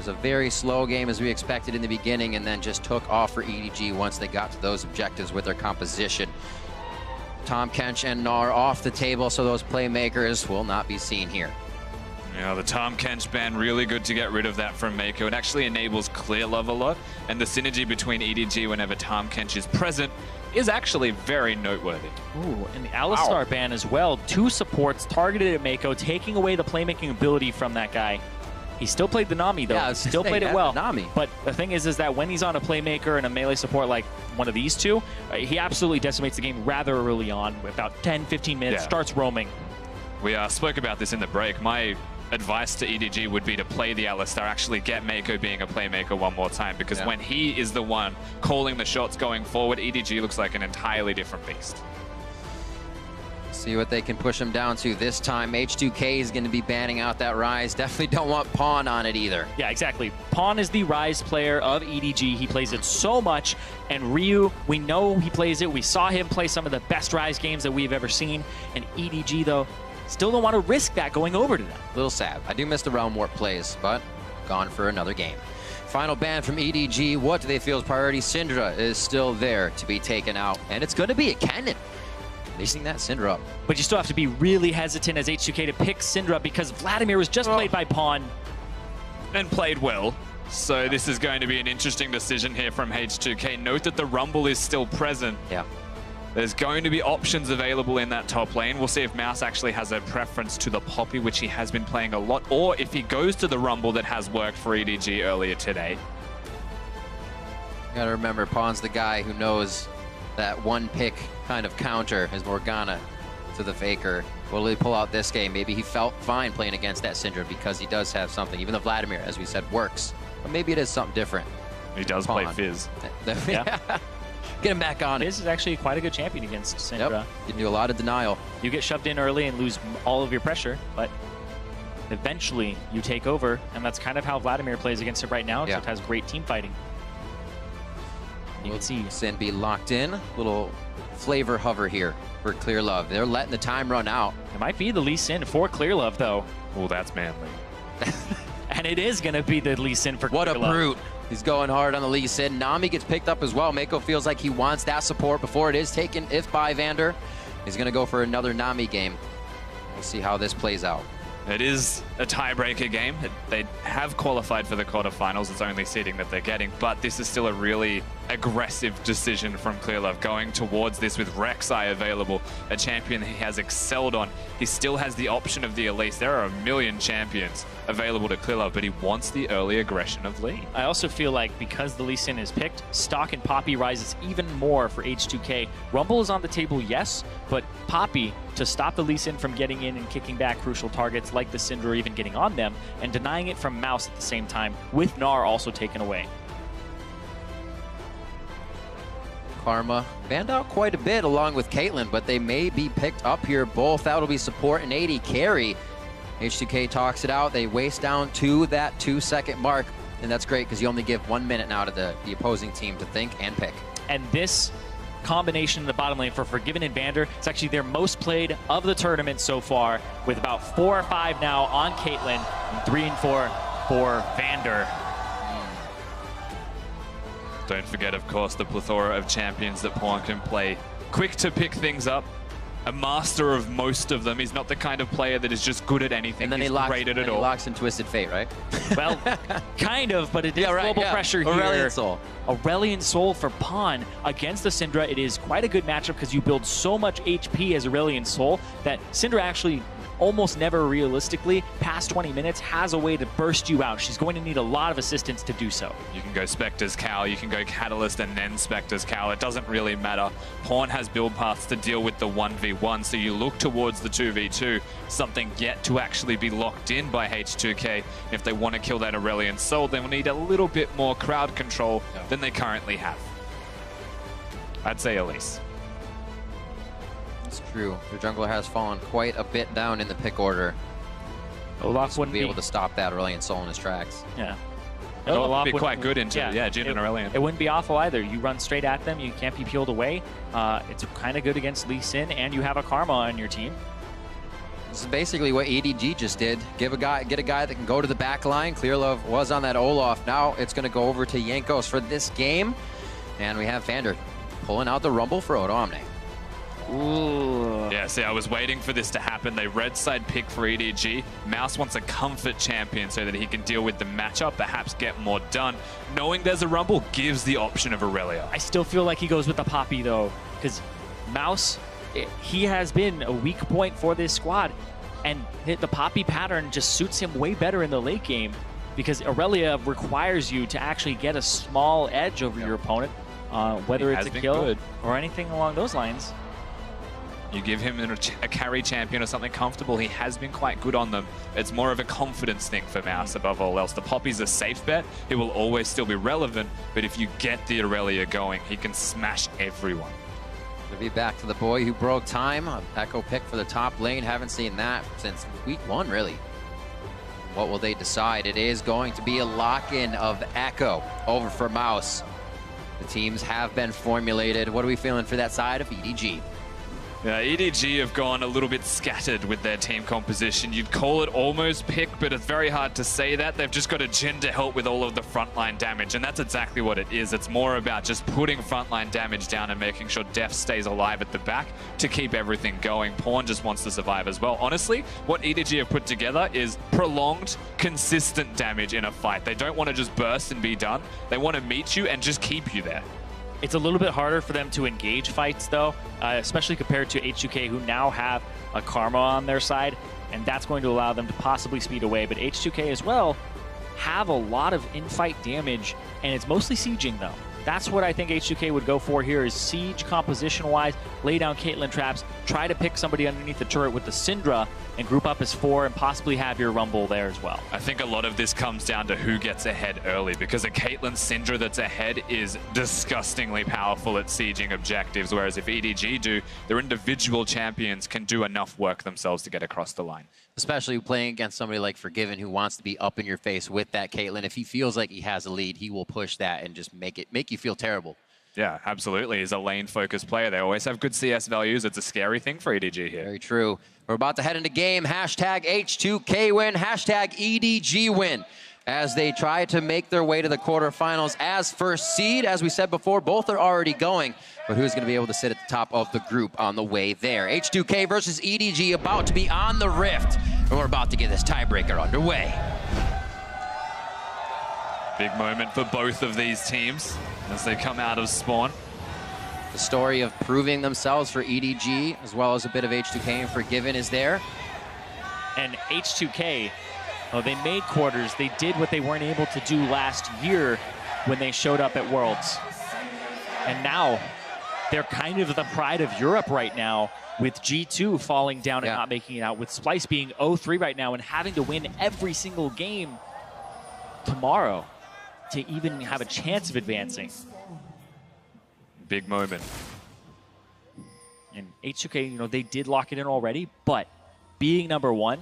was a very slow game as we expected in the beginning, and then just took off for EDG once they got to those objectives with their composition. Tahm Kench and Gnar off the table, so those playmakers will not be seen here. Yeah, the Tahm Kench ban, really good to get rid of that from Mako. It actually enables clear love a lot, and the synergy between EDG whenever Tahm Kench is present is actually very noteworthy. Ooh, and the Alistar ban as well. 2 supports targeted at Mako, taking away the playmaking ability from that guy. He still played the Nami, though. Yeah, still played it well. Nami. But the thing is that when he's on a playmaker and a melee support like one of these two, he absolutely decimates the game rather early on. About 10, 15 minutes, starts roaming. We spoke about this in the break. My advice to EDG would be to play the Alistar, actually get Mako being a playmaker one more time, because when he is the one calling the shots going forward, EDG looks like an entirely different beast. See what they can push him down to this time. H2K is going to be banning out that Rise. Definitely don't want Pawn on it either. Yeah, exactly. Pawn is the Rise player of EDG. He plays it so much, and Ryu, we know he plays it. We saw him play some of the best Rise games that we've ever seen, and EDG, though, still don't want to risk that going over to them. A little sad. I do miss the Realm Warp plays, but gone for another game. Final ban from EDG. What do they feel is priority? Syndra is still there to be taken out, and it's going to be a Cannon. Facing that Syndra up. But you still have to be really hesitant as H2K to pick Syndra because Vladimir was just played by Pawn. And played well. So this is going to be an interesting decision here from H2K. Note that the Rumble is still present. Yeah. There's going to be options available in that top lane. We'll see if Mouse actually has a preference to the Poppy, which he has been playing a lot, or if he goes to the Rumble that has worked for EDG earlier today. You gotta remember, Pawn's the guy who knows that one pick kind of counter is Morgana to the Faker. Will he pull out this game? Maybe he felt fine playing against that Syndra because he does have something. Even though Vladimir, as we said, works. But maybe it is something different. He does play Fizz. Yeah. Get him back on. Fizz is actually quite a good champion against Syndra. Yep. You can do a lot of denial. You get shoved in early and lose all of your pressure, but eventually you take over, and that's kind of how Vladimir plays against it right now, except has great team fighting. You can see Sin be locked in. Little flavor hover here for Clear Love. They're letting the time run out. It might be the Lee Sin for Clear Love, though. Oh, that's manly. And it is going to be the Lee Sin for Clear Love. What a brute. He's going hard on the Lee Sin. Nami gets picked up as well. Mako feels like he wants that support before it is taken if by Vander. He's going to go for another Nami game. We'll see how this plays out. It is a tiebreaker game. They have qualified for the quarterfinals. It's only seeding that they're getting, but this is still a really aggressive decision from Clearlove, going towards this with Rek'Sai available, a champion he has excelled on. He still has the option of the Elise. There are a million champions available to Clearlove, but he wants the early aggression of Lee. I also feel like because the Lee Sin is picked, Stock and Poppy rises even more for H2K. Rumble is on the table, yes, but Poppy, to stop the Lee Sin from getting in and kicking back crucial targets like the Syndra or even getting on them, and denying it from Mouse at the same time, with Gnar also taken away. Karma banned out quite a bit along with Caitlyn, but they may be picked up here. Both that'll be support and AD carry. H2K talks it out. They waste down to that 2-second mark, and that's great because you only give 1 minute now to the opposing team to think and pick. And this combination in the bottom lane for Forgiven and Vander, it's actually their most played of the tournament so far, with about 4 or 5 now on Caitlyn, and 3 and 4 for Vander. Don't forget, of course, the plethora of champions that Pawn can play. Quick to pick things up, a master of most of them. He's not the kind of player that is just good at anything. And then He's great at it all. He locks in Twisted Fate, right? Well, kind of, but it is global pressure here. Aurelion Soul. Aurelion Soul for Pawn against the Syndra. It is quite a good matchup because you build so much HP as Aurelion Soul that Syndra actually almost never realistically, past 20 minutes, has a way to burst you out. She's going to need a lot of assistance to do so. You can go Spectre's Cal, you can go Catalyst and then Spectre's Cal. It doesn't really matter. Pawn has build paths to deal with the 1v1, so you look towards the 2v2, something yet to actually be locked in by H2K. If they want to kill that Aurelion Soul, they will need a little bit more crowd control than they currently have. I'd say Elise. It's true. Their jungler has fallen quite a bit down in the pick order. Olaf wouldn't be able to stop that Aurelion Soul in his tracks. Yeah. Olaf would be quite good into Jhin and Aurelion. It wouldn't be awful either. You run straight at them, you can't be peeled away. It's kind of good against Lee Sin, and you have a Karma on your team. This is basically what EDG just did. Get a guy that can go to the back line. Clearlove was on that Olaf. Now it's going to go over to Jankos for this game. And we have Vander pulling out the Rumble for Odomne. Ooh. Yeah, see, I was waiting for this to happen. They red side pick for EDG. Mouse wants a comfort champion so that he can deal with the matchup, perhaps get more done. Knowing there's a Rumble gives the option of Aurelia. I still feel like he goes with the Poppy, though, because Mouse, he has been a weak point for this squad, and the Poppy pattern just suits him way better in the late game because Aurelia requires you to actually get a small edge over your opponent, whether it's a kill or anything along those lines. You give him a carry champion or something comfortable, he has been quite good on them. It's more of a confidence thing for Mouse above all else. The Poppy's a safe bet. He will always still be relevant, but if you get the Aurelia going, he can smash everyone. To be back to the boy who broke time. Echo pick for the top lane. Haven't seen that since week 1, really. What will they decide? It is going to be a lock-in of Echo over for Mouse. The teams have been formulated. What are we feeling for that side of EDG? EDG have gone a little bit scattered with their team composition. You'd call it almost pick, but it's very hard to say that. They've just got a Jhin to help with all of the frontline damage, and that's exactly what it is. It's more about just putting frontline damage down and making sure Def stays alive at the back to keep everything going. Pawn just wants to survive as well. Honestly, what EDG have put together is prolonged, consistent damage in a fight. They don't want to just burst and be done. They want to meet you and just keep you there. It's a little bit harder for them to engage fights, though, especially compared to H2K, who now have a Karma on their side, and that's going to allow them to possibly speed away. But H2K as well have a lot of in-fight damage, and it's mostly sieging, though. That's what I think H2K would go for here is siege composition-wise, lay down Caitlyn traps, try to pick somebody underneath the turret with the Syndra, and group up as 4 and possibly have your Rumble there as well. I think a lot of this comes down to who gets ahead early, because a Caitlyn Syndra that's ahead is disgustingly powerful at sieging objectives, whereas if EDG do, their individual champions can do enough work themselves to get across the line. Especially playing against somebody like Forgiven who wants to be up in your face with that Caitlyn. If he feels like he has a lead, he will push that and just make you feel terrible. Yeah, absolutely. He's a lane-focused player. They always have good CS values. It's a scary thing for EDG here. Very true. We're about to head into game. Hashtag H2K win. Hashtag EDG win. As they try to make their way to the quarterfinals as first seed. As we said before, both are already going. But who's going to be able to sit at the top of the group on the way there? H2K versus EDG about to be on the Rift. And we're about to get this tiebreaker underway. Big moment for both of these teams as they come out of spawn. The story of proving themselves for EDG, as well as a bit of H2K and Forgiven is there. And H2K, they made quarters. They did what they weren't able to do last year when they showed up at Worlds. And now they're kind of the pride of Europe right now, with G2 falling down and not making it out, with Splice being 0-3 right now and having to win every single game tomorrow to even have a chance of advancing. Big moment. And H2K, they did lock it in already, but being #1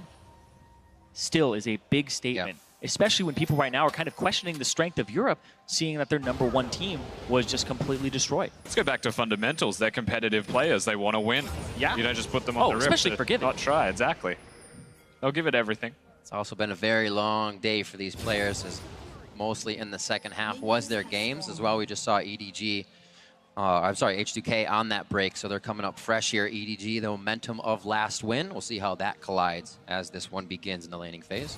still is a big statement, especially when people right now are kind of questioning the strength of Europe, seeing that their #1 team was just completely destroyed. Let's go back to fundamentals. They're competitive players. They want to win. Yeah. You don't just put them on the Rift. Especially Forgiven. Not try, exactly. They'll give it everything. It's also been a very long day for these players, as mostly in the second half was their games as well. We just saw EDG, I'm sorry, H2K on that break, so they're coming up fresh here. EDG, the momentum of last win. We'll see how that collides as this one begins in the laning phase.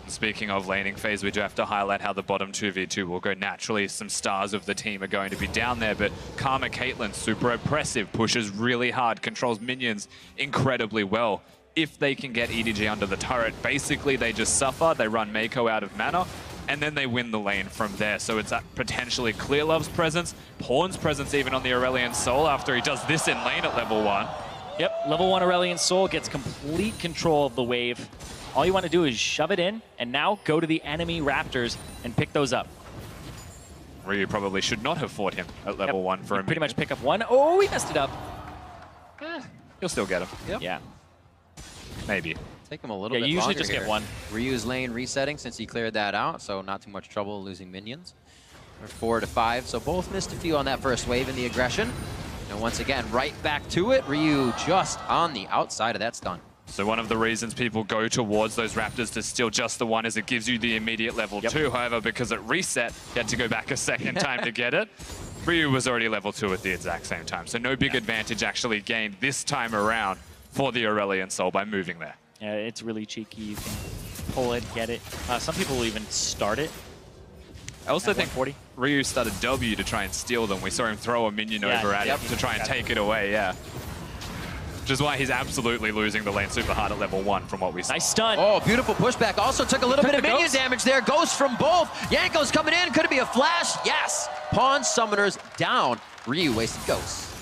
Speaking of laning phase, we do have to highlight how the bottom 2v2 will go naturally. Some stars of the team are going to be down there, but Karma Caitlyn, super oppressive, pushes really hard, controls minions incredibly well. If they can get EDG under the turret, basically they just suffer, they run Mako out of mana, and then they win the lane from there. So it's potentially Clearlove's presence, Pawn's presence even on the Aurelion Soul after he does this in lane at level 1. Yep, level 1 Aurelion Soul gets complete control of the wave. All you want to do is shove it in, and now go to the enemy Raptors and pick those up. Ryu probably should not have fought him at level 1 for a minute. Pretty much pick up one. Oh, he messed it up. He'll still get him. Yep. Yeah. Maybe. Take him a little bit you usually longer just here. get one. Ryu's lane resetting since he cleared that out, so not too much trouble losing minions. They're 4 to 5, so both missed a few on that first wave in the aggression. And once again, right back to it. Ryu just on the outside of that stun. So one of the reasons people go towards those Raptors to steal just the one is it gives you the immediate level 2. However, because it reset, you had to go back a second time to get it. Ryu was already level 2 at the exact same time. So no big advantage actually gained this time around for the Aurelion Soul by moving there. Yeah, it's really cheeky. You can pull it, get it. Some people will even start it. I also think 140. Ryu started W to try and steal them. We saw him throw a minion over at him to try and take it away, Which is why he's absolutely losing the lane super hard at level 1 from what we saw. Nice stun. Oh, beautiful pushback. Also took a little bit of minion damage there. Ghost from both. Yanko's coming in. Could it be a flash? Yes. Pawn summoners down. Ryu wasted Ghost.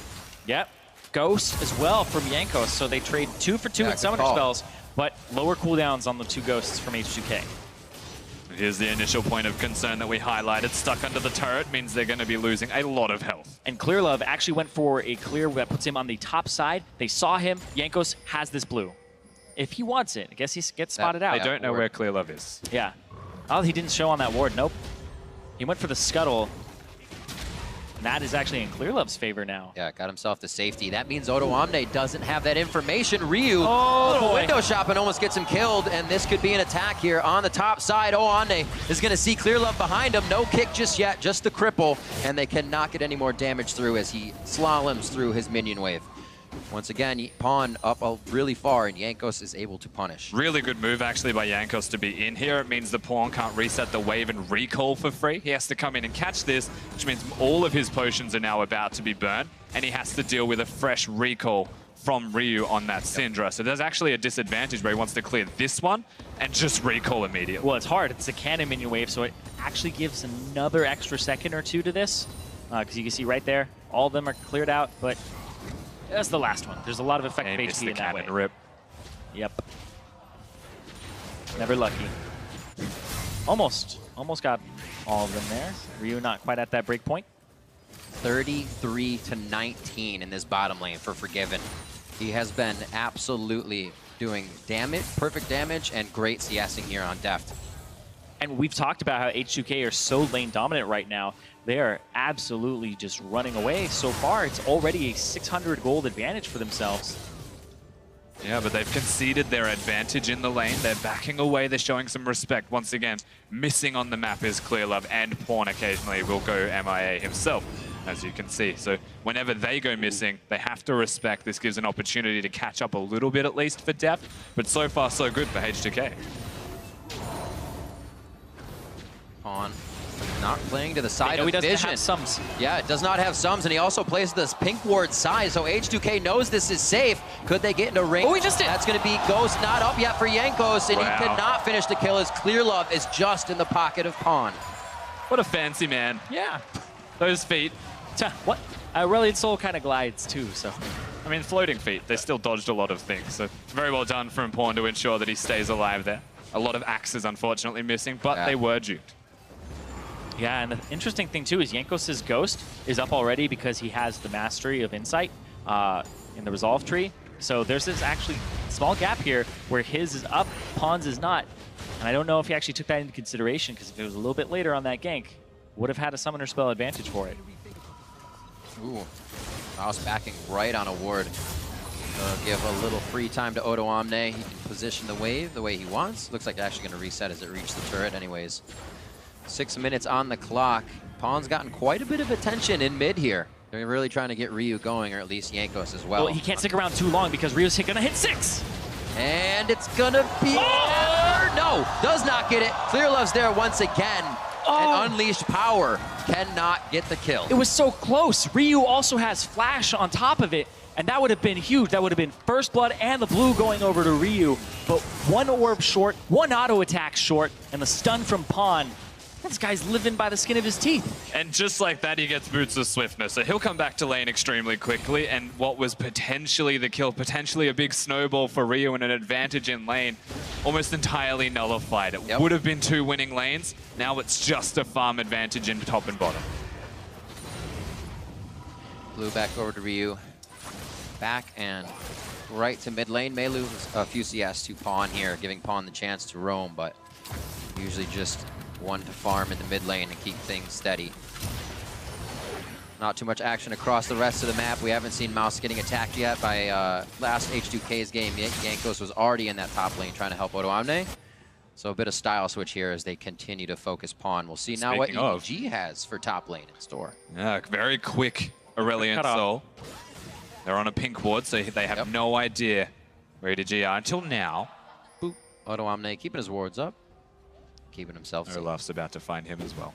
Yep. Ghost as well from Yankos. So they trade 2 for 2 with summoner spells, but lower cooldowns on the 2 ghosts from H2K. Here's the initial point of concern that we highlighted. Stuck under the turret means they're going to be losing a lot of health. And Clearlove actually went for a clear that puts him on the top side. They saw him. Yankos has this blue. If he wants it, I guess he gets spotted out. They don't know where Clearlove is. Yeah. Oh, he didn't show on that ward. Nope. He went for the scuttle. And that is actually in Clearlove's favor now. Yeah, got himself the safety. That means Odo Omne doesn't have that information. Ryu, little window shopping, almost gets him killed, and this could be an attack here on the top side. Omne is going to see Clearlove behind him. No kick just yet, just the cripple, and they cannot get any more damage through as he slaloms through his minion wave. Once again, Pawn up really far, and Yankos is able to punish. Really good move, actually, by Yankos to be in here. It means the Pawn can't reset the wave and recall for free. He has to come in and catch this, which means all of his potions are now about to be burned, and he has to deal with a fresh recall from Ryu on that Syndra. So there's actually a disadvantage where he wants to clear this one and just recall immediately. Well, it's hard. It's a cannon minion wave, so it actually gives another extra second or 2 to this. Because you can see right there, all of them are cleared out, but that's the last one. There's a lot of effective HP in that way. Rip. Yep. Never lucky. Almost got all of them there. Ryu not quite at that break point. 33-19 in this bottom lane for Forgiven. He has been absolutely doing damage, perfect damage, and great CSing here on Deft. And we've talked about how H2K are so lane dominant right now. They are absolutely just running away. So far, it's already a 600 gold advantage for themselves. Yeah, but they've conceded their advantage in the lane. They're backing away. They're showing some respect. Once again, missing on the map is Clearlove, and Pawn occasionally will go MIA himself, as you can see. So whenever they go missing, they have to respect. This gives an opportunity to catch up a little bit at least for Deft, but so far so good for H2K. Pawn not playing to the side of he doesn't vision. have sums. Yeah, it does not have sums, and he also plays this pink ward size, so H2K knows this is safe. Could they get into range? Oh, he just did. That's going to be Ghost not up yet for Yankos, and he cannot finish the kill as Clearlove is just in the pocket of Pawn. What a fancy man. Yeah. Those feet. What? Aurelion Soul kind of glides too, so. I mean, floating feet. They still dodged a lot of things, so very well done from Pawn to ensure that he stays alive there. A lot of axes, unfortunately, missing, but they were duped. Yeah, and the interesting thing too is Yankos' Ghost is up already because he has the Mastery of Insight in the Resolve tree. So there's this actually small gap here where his is up, Pawn's is not. And I don't know if he actually took that into consideration, because if it was a little bit later on that gank, would have had a Summoner Spell advantage for it. Ooh, mouse backing right on a ward. Give a little free time to Odo Omne. He can position the wave the way he wants. Looks like actually going to reset as it reaches the turret anyways. 6 minutes on the clock. Pawn's gotten quite a bit of attention in mid here. They're really trying to get Ryu going, or at least Yankos as well. Well, he can't stick around too long because Ryu's going to hit 6. And it's going to be... No, does not get it. Clearlove's there once again. And Unleashed Power cannot get the kill. It was so close. Ryu also has Flash on top of it, and that would have been huge. That would have been First Blood and the blue going over to Ryu. But one orb short, one auto attack short, and the stun from Pawn. This guy's living by the skin of his teeth. And just like that, he gets Boots of Swiftness. So he'll come back to lane extremely quickly, and what was potentially the kill, potentially a big snowball for Ryu and an advantage in lane, almost entirely nullified. It would have been 2 winning lanes. Now it's just a farm advantage in top and bottom. Blue back over to Ryu. Back and right to mid lane. May lose a few CS to Pawn here, giving Pawn the chance to roam, but usually just one to farm in the mid lane and keep things steady. Not too much action across the rest of the map. We haven't seen Mouse getting attacked yet by last H2K's game. Jankos was already in that top lane trying to help Odoamne. So a bit of style switch here as they continue to focus Pawn. We'll see now what EDG has for top lane in store. Yeah, very quick Aurelion Sol. They're on a pink ward, so they have no idea where EDG are until now. Boop. Odoamne keeping his wards up. Keeping himself safe. Olaf's about to find him as well.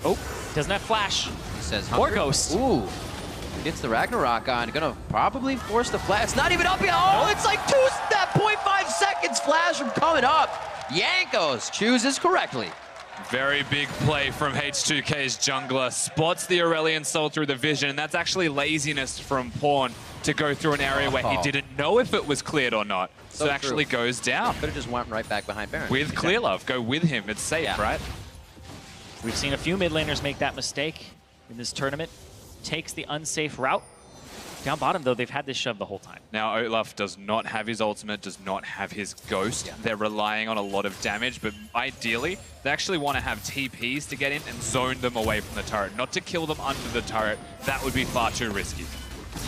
Oh, doesn't have flash. He says Or Ghost. Ooh. Gets the Ragnarok on. Gonna probably force the flash. It's not even up yet. Oh, it's like 0.5 seconds flash from coming up. Jankos chooses correctly. Very big play from H2K's jungler. Spots the Aurelion Sol through the vision, and that's actually laziness from Pawn to go through an area where he didn't know if it was cleared or not. So it actually goes down. Could have just went right back behind Baron. With Clear Love, go with him. It's safe, right? We've seen a few mid laners make that mistake in this tournament. Takes the unsafe route. Down bottom, though, they've had this shove the whole time. Now, Olaf does not have his ultimate, does not have his ghost. They're relying on a lot of damage, but ideally, they actually want to have TPs to get in and zone them away from the turret, not to kill them under the turret. That would be far too risky.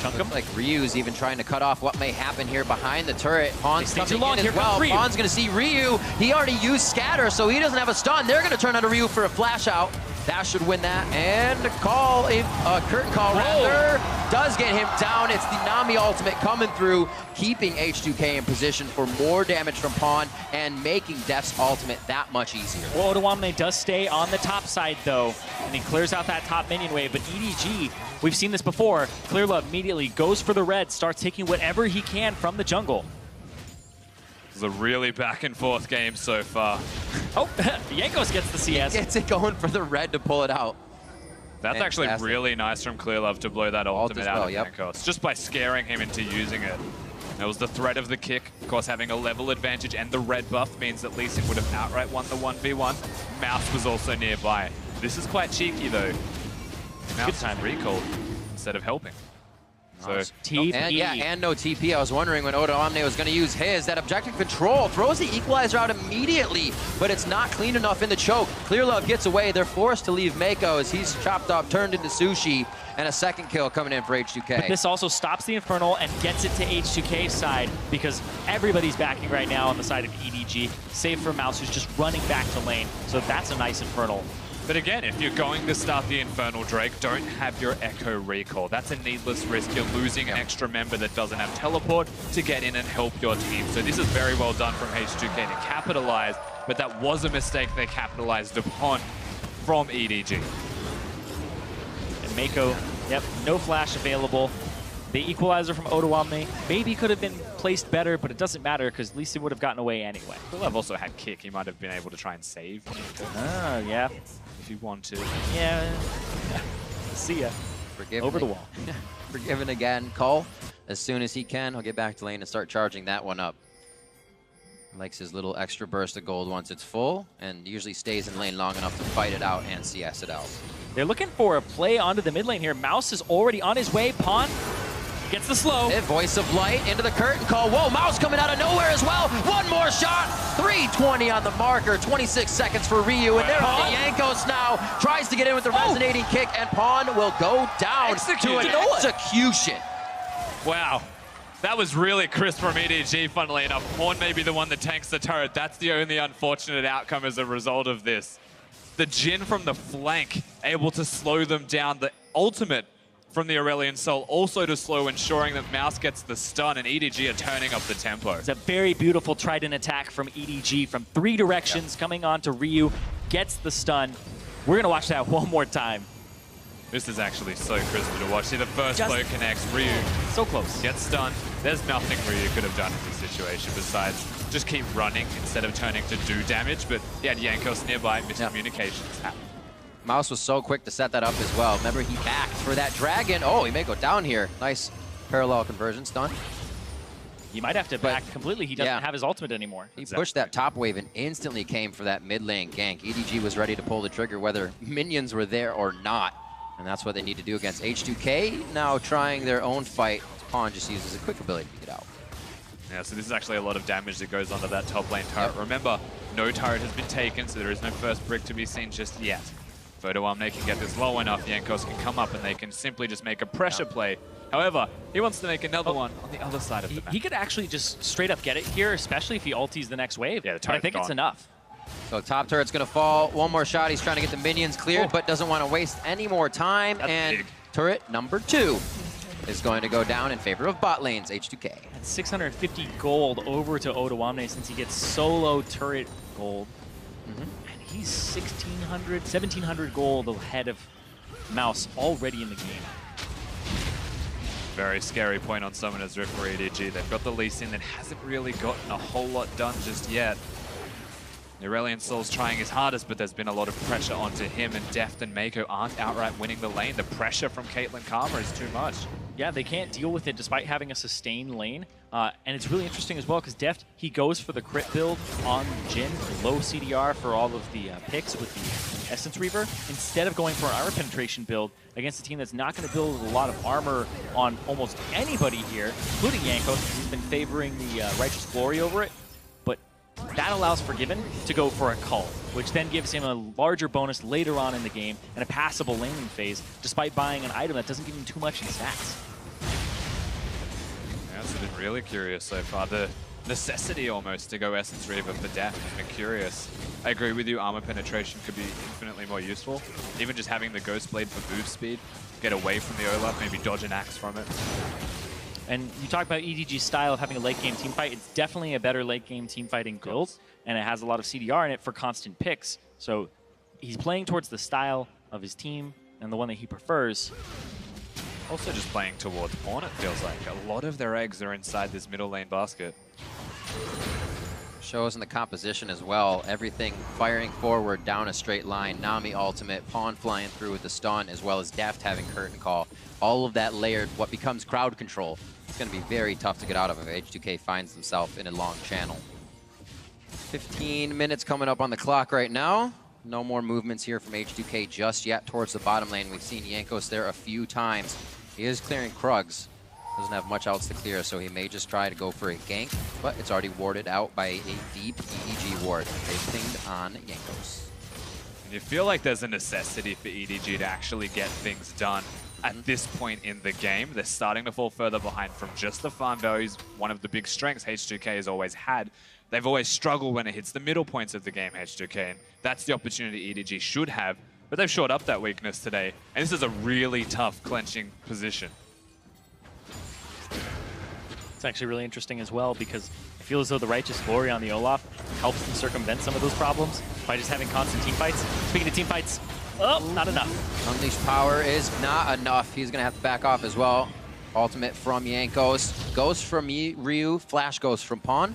Looks like Ryu's even trying to cut off what may happen here behind the turret. Pawn's coming too long. in as well. Pawn's going to see Ryu. He already used Scatter, so he doesn't have a stun. They're going to turn onto Ryu for a flash out. That should win that. And call, a curtain call rather, does get him down. It's the Nami ultimate coming through, keeping H2K in position for more damage from Pawn and making Death's ultimate that much easier. Well, Odoamne does stay on the top side, though, and he clears out that top minion wave. But EDG, we've seen this before. Clear Love immediately goes for the red, starts taking whatever he can from the jungle. It's a really back and forth game so far. Oh, Jankos gets the CS. He gets it going for the red to pull it out. That's actually really nice from Clear Love to blow that ultimate out of Jankos, just by scaring him into using it. That was the threat of the kick. Of course, having a level advantage and the red buff means that Lee Sin would have outright won the 1v1. Mouse was also nearby. This is quite cheeky, though. Mouse time recalled instead of helping. So TP. And no TP. I was wondering when Odoamne was going to use his. That objective control throws the equalizer out immediately, but it's not clean enough in the choke. Clear Love gets away. They're forced to leave Mako as he's chopped up, turned into sushi, and a second kill coming in for H2K. But this also stops the Infernal and gets it to H2K's side because everybody's backing right now on the side of EDG, save for Mouse, who's just running back to lane. So that's a nice Infernal. But again, if you're going to start the Infernal Drake, don't have your Echo recall. That's a needless risk. You're losing an extra member that doesn't have teleport to get in and help your team. So this is very well done from H2K to capitalize, but that was a mistake they capitalized upon from EDG. And Mako, no flash available. The equalizer from Odoamne maybe could have been placed better, but it doesn't matter because Lee Sin would have gotten away anyway. I've also had kick. He might have been able to try and save. Oh, yeah. If you want to. Yeah. See ya. Forgiven over the wall. Forgiven again. Call as soon as he can. He'll get back to lane and start charging that one up. Likes his little extra burst of gold once it's full, and usually stays in lane long enough to fight it out and CS it out. They're looking for a play onto the mid lane here. Mouse is already on his way. Pawn gets the slow. Voice of Light into the curtain call. Whoa, Mouse coming out of nowhere as well. One more shot. 3:20 on the marker. 26 seconds for Ryu. And there on Jankos now. Tries to get in with the resonating kick, and Pawn will go down to an execution. Wow. That was really crisp from EDG, funnily enough. Pawn may be the one that tanks the turret. That's the only unfortunate outcome as a result of this. The Jhin from the flank, able to slow them down. The ultimate from the Aurelion Sol also to slow, ensuring that Mouse gets the stun, and EDG are turning up the tempo. It's a very beautiful trident attack from EDG from 3 directions coming on to Ryu. Gets the stun. We're going to watch that one more time. This is actually so crispy to watch. See, the first blow connects. Ryu so close. Gets stunned. There's nothing Ryu could have done in this situation besides just keep running instead of turning to do damage. But he had Jankos nearby. Miscommunications happen. Mouse was so quick to set that up as well. Remember, he backed for that dragon. Oh, he may go down here. Nice parallel conversion stun. He might have to back completely. He doesn't have his ultimate anymore. He pushed that top wave and instantly came for that mid lane gank. EDG was ready to pull the trigger whether minions were there or not. And that's what they need to do against H2K. Now trying their own fight. Pawn just uses a quick ability to get out. Yeah, so this is actually a lot of damage that goes onto that top lane turret. Remember, no turret has been taken, so there is no first brick to be seen just yet. Photo Omni can get this low enough, Jankos can come up and they can simply just make a pressure play. However, he wants to make another one on the other side of the map. He could actually just straight up get it here, especially if he ulties the next wave. Yeah, the I turret's think it's gone. enough. So top turret's gonna fall. One more shot. He's trying to get the minions cleared, but doesn't want to waste any more time. That's and big. turret number 2 is going to go down in favor of bot lanes, H2K. That's 650 gold over to Odoamne since he gets solo turret gold. And he's 1,600, 1,700 gold ahead of Mouse already in the game. Very scary point on Summoner's Rift for EDG. They've got the Lee Sin that hasn't really gotten a whole lot done just yet. Aurelion Sol's trying his hardest, but there's been a lot of pressure onto him, and Deft and Mako aren't outright winning the lane. The pressure from Caitlyn Karma is too much. Yeah, they can't deal with it despite having a sustained lane. And it's really interesting as well because Deft, he goes for the crit build on Jhin, low CDR for all of the picks with the Essence Reaver, instead of going for an armor penetration build against a team that's not going to build a lot of armor on almost anybody here, including Jankos, because he's been favoring the Righteous Glory over it. But that allows Forgiven to go for a Cull, which then gives him a larger bonus later on in the game and a passable laning phase, despite buying an item that doesn't give him too much in stats. It's been really curious so far. The necessity almost to go Essence Reaver for Deft has been curious. I agree with you, armor penetration could be infinitely more useful. Even just having the Ghost Blade for move speed, get away from the Olaf, maybe dodge an axe from it. And you talk about EDG's style of having a late game team fight. It's definitely a better late game team fighting build, and it has a lot of CDR in it for constant picks. So he's playing towards the style of his team and the one that he prefers. Also just playing towards pawn, it feels like. A lot of their eggs are inside this middle lane basket. Shows in the composition as well. Everything firing forward down a straight line. Nami ultimate, Pawn flying through with the stun, as well as Deft having curtain call. All of that layered, what becomes crowd control. It's going to be very tough to get out of if H2K finds himself in a long channel. 15 minutes coming up on the clock right now. No more movements here from H2K just yet towards the bottom lane. We've seen Jankos there a few times. He is clearing Krugs. Doesn't have much else to clear, so he may just try to go for a gank, but it's already warded out by a deep EDG ward. They pinged on Jankos. And you feel like there's a necessity for EDG to actually get things done at this point in the game. They're starting to fall further behind from just the farm values, one of the big strengths H2K has always had. They've always struggled when it hits the middle points of the game, H2K, and that's the opportunity EDG should have, but they've shored up that weakness today, and this is a really tough clenching position. It's actually really interesting as well because I feel as though the Righteous Glory on the Olaf helps them circumvent some of those problems by just having constant team fights. Speaking of team fights, oh, not enough. Unleashed power is not enough. He's going to have to back off as well. Ultimate from Jankos. Ghost from Ryu. Flash Ghost from Pawn.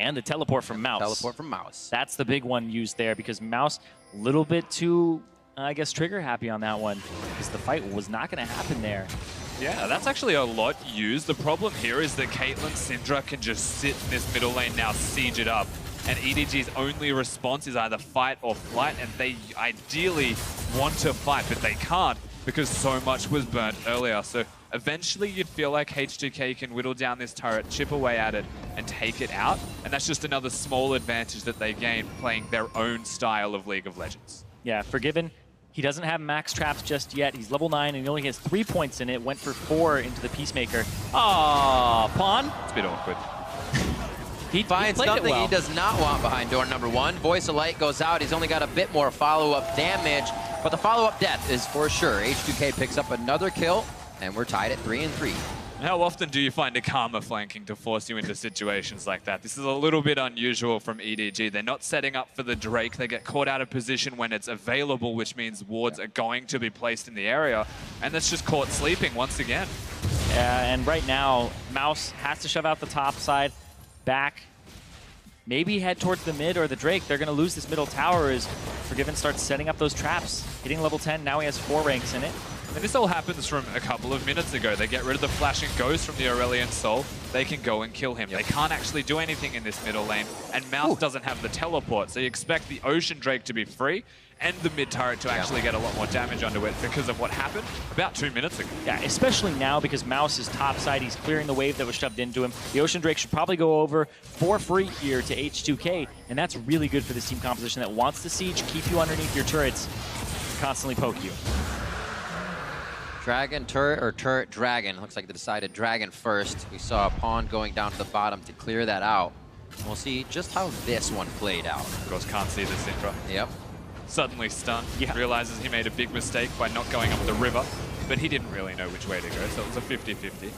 And the teleport from Mouse. Teleport from Mouse. That's the big one used there because Mouse, a little bit too, I guess, trigger happy on that one because the fight was not going to happen there. Yeah, that's actually a lot used. The problem here is that Caitlyn Syndra can just sit in this middle lane now, siege it up. And EDG's only response is either fight or flight, and they ideally want to fight, but they can't because so much was burnt earlier. So eventually you'd feel like H2K can whittle down this turret, chip away at it, and take it out. And that's just another small advantage that they gain playing their own style of League of Legends. Yeah, Forgiven. He doesn't have max traps just yet. He's level 9 and he only has 3 points in it. Went for 4 into the Peacemaker. Ah, Pawn. It's a bit awkward. He finds something he does not want behind door number 1. Voice of Light goes out. He's only got a bit more follow-up damage, but the follow-up death is for sure. H2K picks up another kill, and we're tied at 3-3. How often do you find a Karma flanking to force you into situations like that? This is a little bit unusual from EDG. They're not setting up for the Drake. They get caught out of position when it's available, which means wards are going to be placed in the area. And that's just caught sleeping once again. Yeah, and right now, Mouse has to shove out the top side, back, maybe head towards the mid or the Drake. They're going to lose this middle tower as Forgiven starts setting up those traps. Hitting level 10, now he has 4 ranks in it. And this all happens from a couple of minutes ago. They get rid of the flashing ghost from the Aurelion Sol. They can go and kill him. They can't actually do anything in this middle lane. And Mouse doesn't have the teleport. So you expect the Ocean Drake to be free and the mid turret to actually get a lot more damage onto it because of what happened about 2 minutes ago. Yeah, especially now because Mouse is topside. He's clearing the wave that was shoved into him. The Ocean Drake should probably go over for free here to H2K. And that's really good for this team composition that wants to siege, keep you underneath your turrets. constantly poke you. Dragon turret or turret dragon. Looks like they decided dragon first. We saw a pawn going down to the bottom to clear that out. We'll see just how this one played out. Of course, can't see the Syndra. Yep. Suddenly stunned. Yeah. Realizes he made a big mistake by not going up the river, but he didn't really know which way to go, so it was a 50-50.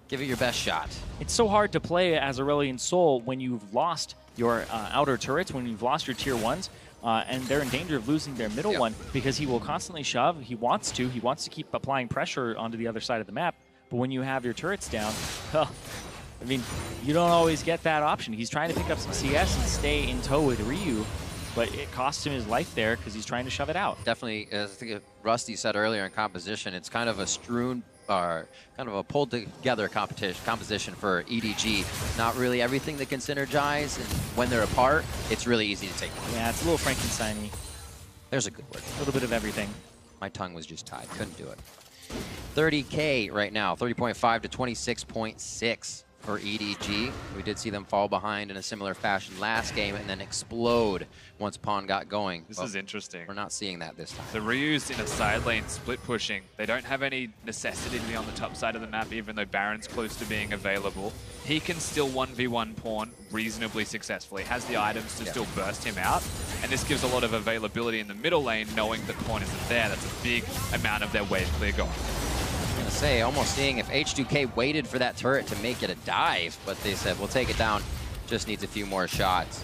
Give it your best shot. It's so hard to play as Aurelion Sol when you've lost your outer turrets, when you've lost your tier 1s, and they're in danger of losing their middle one because he will constantly shove. He wants to keep applying pressure onto the other side of the map, but when you have your turrets down, well, I mean, you don't always get that option. He's trying to pick up some CS and stay in tow with Ryu, but it costs him his life there because he's trying to shove it out. Definitely, as I think Rusty said earlier in composition, it's kind of a strewn, or kind of a pulled together composition for EDG. Not really everything that can synergize, and when they're apart, it's really easy to take. Yeah, it's a little Frankenstein-y. There's a good word. A little bit of everything. My tongue was just tied, couldn't do it. 30K right now, 30.5 to 26.6 for EDG. We did see them fall behind in a similar fashion last game and then explode once Pawn got going. This is interesting. We're not seeing that this time. The Ryu's in a side lane split pushing. They don't have any necessity to be on the top side of the map, even though Baron's close to being available. He can still 1v1 Pawn reasonably successfully, has the items to still burst him out, and this gives a lot of availability in the middle lane, knowing that Pawn isn't there. That's a big amount of their wave clear gone. I was gonna say, almost seeing if H2K waited for that turret to make it a dive, but they said, we'll take it down, just needs a few more shots.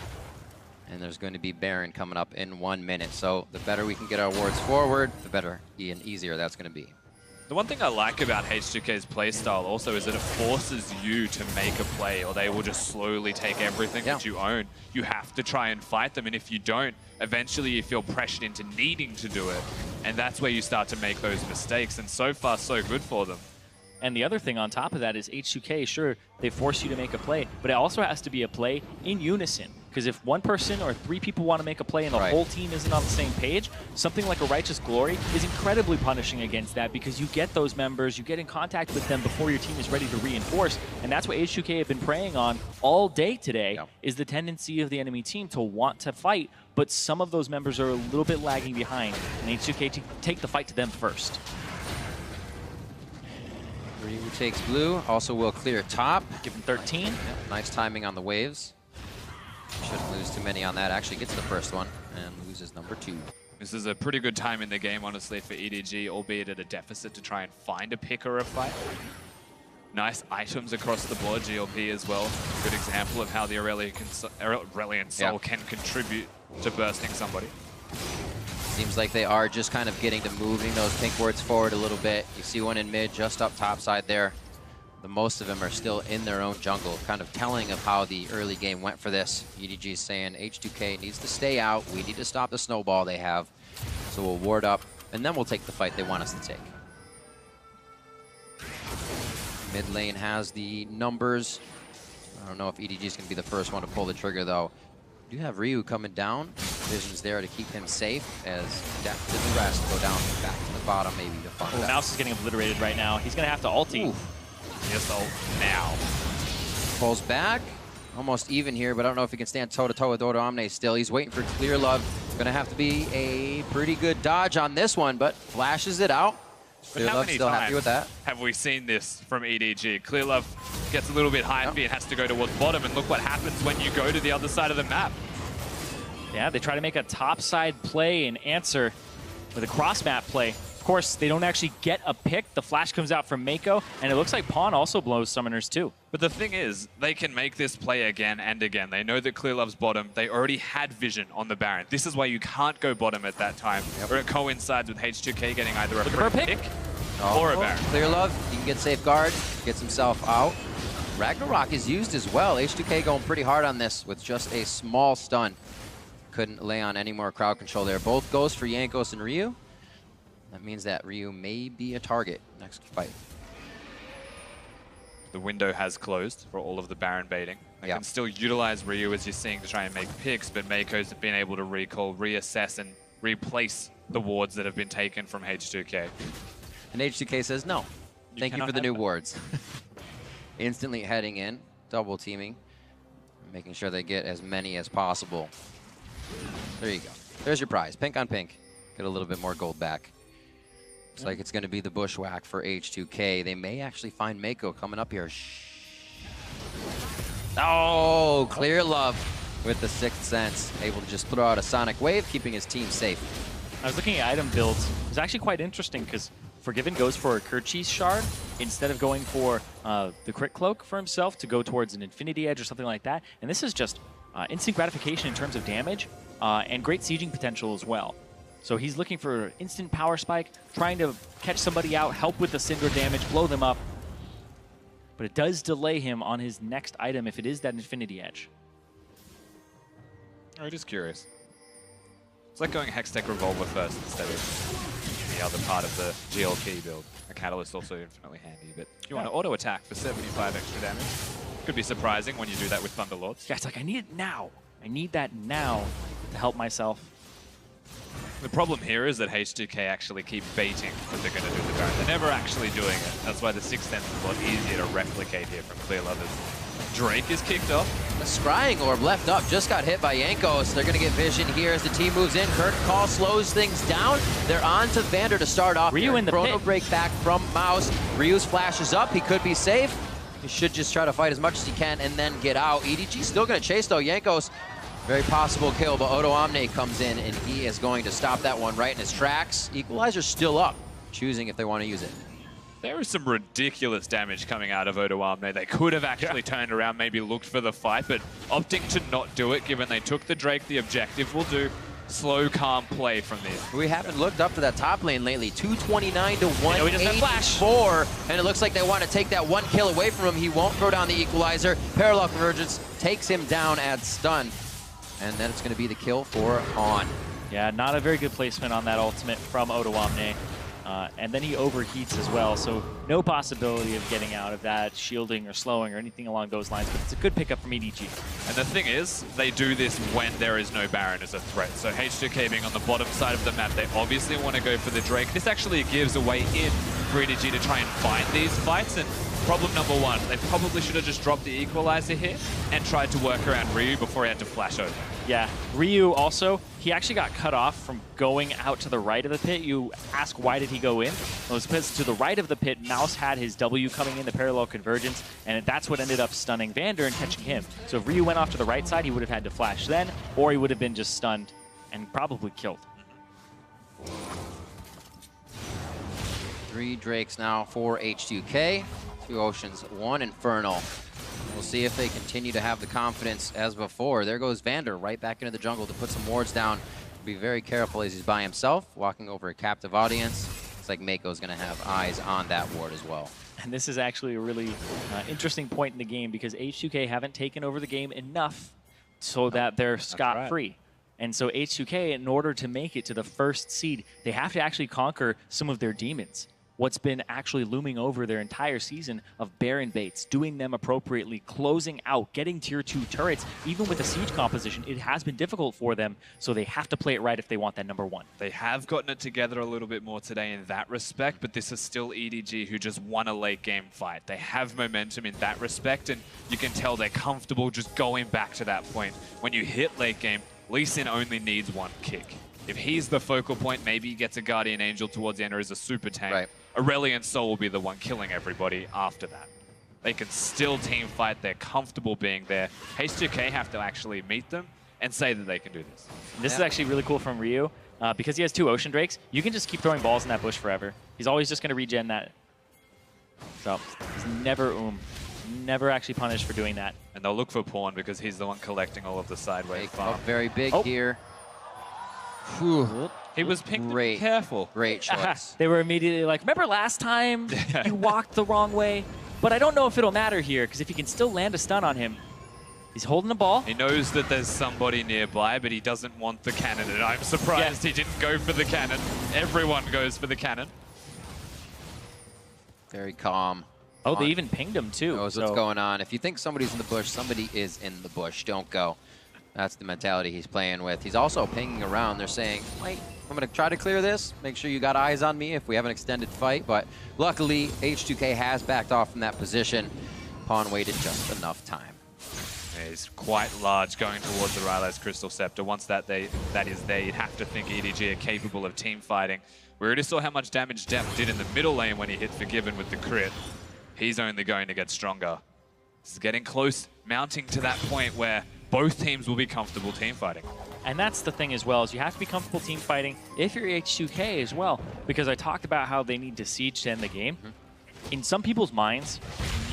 And there's going to be Baron coming up in 1 minute, so the better we can get our wards forward, the better and easier that's gonna be. The one thing I like about H2K's playstyle also is that it forces you to make a play, or they will just slowly take everything that you own. You have to try and fight them, and if you don't, eventually you feel pressured into needing to do it. And that's where you start to make those mistakes, and so far, so good for them. And the other thing on top of that is H2K, sure, they force you to make a play, but it also has to be a play in unison. Because if one person or 3 people want to make a play and the whole team isn't on the same page, something like a Righteous Glory is incredibly punishing against that, because you get those members, you get in contact with them before your team is ready to reinforce. And that's what H2K have been preying on all day today, is the tendency of the enemy team to want to fight, but some of those members are a little bit lagging behind, and H2K take the fight to them first. Ryu takes blue, also will clear top. Give him 13. Yep, nice timing on the waves. Shouldn't lose too many on that. Actually gets the first one and loses number 2. This is a pretty good time in the game, honestly, for EDG, albeit at a deficit to try and find a pick or a fight. Nice items across the board, GLP as well. Good example of how the Aurelion Sol can contribute to bursting somebody. Seems like they are just kind of getting to moving those pink wards forward a little bit. You see one in mid, just up top side there. The most of them are still in their own jungle, kind of telling of how the early game went for this. EDG is saying H2K needs to stay out. We need to stop the snowball they have. So we'll ward up, and then we'll take the fight they want us to take. Mid lane has the numbers. I don't know if EDG is going to be the first one to pull the trigger, though. We do have Ryu coming down. Vision's there to keep him safe, as Death to the rest go down back to the bottom, maybe to find out. Mouse is getting obliterated right now. He's going to have to ulti. Yes, ult now. Pulls back. Almost even here, but I don't know if he can stand toe-to-toe with Odo Omne still. He's waiting for Clear Love. Going to have to be a pretty good dodge on this one, but flashes it out. Clear Love still happy with that. Have we seen this from EDG? Clear Love gets a little bit hypey and has to go towards bottom, and look what happens when you go to the other side of the map. Yeah, they try to make a topside play and answer with a cross-map play. Of course, they don't actually get a pick. The flash comes out from Mako, and it looks like Pawn also blows summoners too. But the thing is, they can make this play again and again. They know that Clear Love's bottom. They already had vision on the Baron. This is why you can't go bottom at that time. Or it coincides with H2K getting either a free pick or a Baron. Clear Love, he can get safeguard, gets himself out. Ragnarok is used as well. H2K going pretty hard on this with just a small stun. Couldn't lay on any more crowd control there. Both goes for Jankos and Ryu. That means that Ryu may be a target next fight. The window has closed for all of the Baron baiting. They can still utilize Ryu, as you're seeing, to try and make picks, but Mako's been able to recall, reassess, and replace the wards that have been taken from H2K. And H2K says, no, thank you for the new wards. Instantly heading in, double teaming, making sure they get as many as possible. There you go. There's your prize, pink on pink. Get a little bit more gold back. Looks like it's going to be the bushwhack for H2K. They may actually find Mako coming up here. Oh, Clear Love with the Sixth Sense. Able to just throw out a Sonic Wave, keeping his team safe. I was looking at item builds. It's actually quite interesting because Forgiven goes for a Kerchies Shard instead of going for the Crit Cloak for himself to go towards an Infinity Edge or something like that. And this is just instant gratification in terms of damage and great sieging potential as well. So he's looking for instant power spike, trying to catch somebody out, help with the Cinder damage, blow them up. But it does delay him on his next item if it is that Infinity Edge. I'm just curious. It's like going Hextech Revolver first instead of the other part of the GLK build. A Catalyst also infinitely handy, but you want to auto attack for 75 extra damage. Could be surprising when you do that with Thunderlords. Yeah, it's like, I need it now. I need that now to help myself. The problem here is that H2K actually keep baiting that they're going to do the Baron. They're never actually doing it. That's why the Sixth Sense is a lot easier to replicate here from Clear Lovers. Drake is kicked off. A Scrying Orb left up, just got hit by Jankos. They're going to get vision here as the team moves in. Curtain Call slows things down. They're on to Vander to start off. Ryu in the Chrono pit. Break back from Mouse. Ryu's flash is up. He could be safe. He should just try to fight as much as he can and then get out. EDG still going to chase, though. Jankos, very possible kill, but Odo Omne comes in, and he is going to stop that one right in his tracks. Equalizer's still up, choosing if they want to use it. There is some ridiculous damage coming out of Odo Omne. They could have actually turned around, maybe looked for the fight, but opting to not do it, given they took the Drake, the objective will do slow, calm play from this. We haven't looked up to that top lane lately. 229 to 184, and it looks like they want to take that one kill away from him. He won't throw down the Equalizer. Parallel Convergence takes him down at stun, and then it's going to be the kill for On. Yeah, not a very good placement on that ultimate from Odo Omne. And then he overheats as well, so no possibility of getting out of that, shielding or slowing or anything along those lines, but it's a good pickup from EDG. And the thing is, they do this when there is no Baron as a threat. So H2K being on the bottom side of the map, they obviously want to go for the Drake. This actually gives a way in for EDG to try and find these fights, and problem number one, they probably should have just dropped the Equalizer here and tried to work around Ryu before he had to flash over. Yeah, Ryu also, he actually got cut off from going out to the right of the pit. You ask, why did he go in? Well, it's because to the right of the pit, Mouse had his W coming in, the Parallel Convergence, and that's what ended up stunning Vander and catching him. So if Ryu went off to the right side, he would have had to flash then, or he would have been just stunned and probably killed. 3 Drakes now for H2K. 2 Oceans, 1 Infernal. We'll see if they continue to have the confidence as before. There goes Vander right back into the jungle to put some wards down. Be very careful as he's by himself, walking over a captive audience. Looks like Mako's going to have eyes on that ward as well. And this is actually a really interesting point in the game because H2K haven't taken over the game enough so that they're scot-free. Right. And so H2K, in order to make it to the first seed, they have to actually conquer some of their demons. What's been actually looming over their entire season of Baron baits, doing them appropriately, closing out, getting tier 2 turrets. Even with the siege composition, it has been difficult for them, so they have to play it right if they want that #1. They have gotten it together a little bit more today in that respect, but this is still EDG who just won a late game fight. They have momentum in that respect, and you can tell they're comfortable just going back to that point. When you hit late game, Lee Sin only needs 1 kick. If he's the focal point, maybe he gets a Guardian Angel towards the end or is a super tank. Right. Aurelion Sol will be the one killing everybody after that. They can still team fight. They're comfortable being there. H2K have to actually meet them and say that they can do this. This is actually really cool from Ryu. Because he has 2 Ocean Drakes, you can just keep throwing balls in that bush forever. He's always just going to regen that. So he's never actually punished for doing that. And they'll look for Pawn because he's the one collecting all of the sideways farm. Very big here. Whew. He was pinged. Careful. Great choice. They were immediately like, remember last time you walked the wrong way? But I don't know if it'll matter here, because if he can still land a stun on him, he's holding the ball. He knows that there's somebody nearby, but he doesn't want the cannon. And I'm surprised he didn't go for the cannon. Everyone goes for the cannon. Very calm. Oh, they even pinged him too. Knows what's going on. If you think somebody's in the bush, somebody is in the bush. Don't go. That's the mentality he's playing with. He's also pinging around. They're saying, wait, I'm going to try to clear this. Make sure you got eyes on me if we have an extended fight. But luckily, H2K has backed off from that position. Pawn waited just enough time. is quite large going towards the Rylo's Crystal Scepter. Once that is there, you'd have to think EDG are capable of team fighting. We already saw how much damage Deft did in the middle lane when he hit Forgiven with the crit. He's only going to get stronger. This is getting close, mounting to that point where both teams will be comfortable team fighting. And that's the thing as well, is you have to be comfortable team fighting if you're H2K as well, because I talked about how they need to siege to end the game. In some people's minds,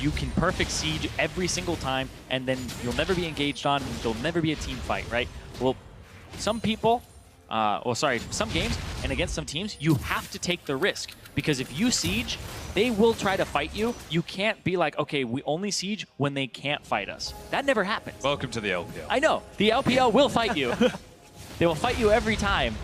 you can perfect siege every single time, and then you'll never be engaged on, and there'll never be a team fight, right? Well, some people, some games, and against some teams, you have to take the risk, because if you siege, they will try to fight you. You can't be like, okay, we only siege when they can't fight us. That never happens. Welcome to the LPL. I know. The LPL will fight you. They will fight you every time.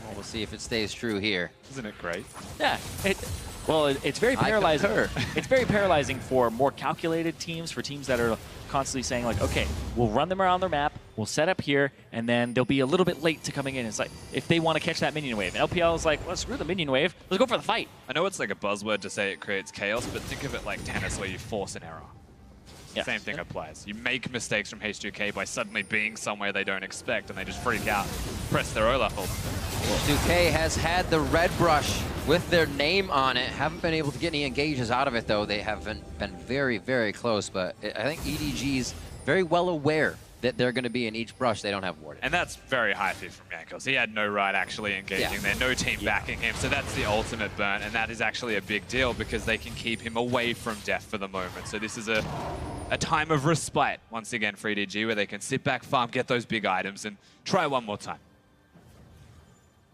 Well, we'll see if it stays true here. Isn't it great? Yeah. It's very paralyzing. It's very paralyzing for more calculated teams, for teams that are constantly saying like, okay, we'll run them around their map, we'll set up here, and then they'll be a little bit late to coming in. It's like, if they want to catch that minion wave. LPL is like, well, screw the minion wave, let's go for the fight. I know it's like a buzzword to say it creates chaos, but think of it like tennis where you force an error. Yeah. Same thing applies. You make mistakes from H2K by suddenly being somewhere they don't expect, and they just freak out, press their Olaf ult. H2K has had the red brush with their name on it. Haven't been able to get any engages out of it, though. They haven't been very, very close, but I think EDG's very well aware that they're going to be in each brush. They don't have warded. And that's very high feed from Jankos. He had no right actually engaging there, no team backing him, so that's the ultimate burn, and that is actually a big deal because they can keep him away from death for the moment. So this is a time of respite, once again, for EDG, where they can sit back, farm, get those big items, and try one more time.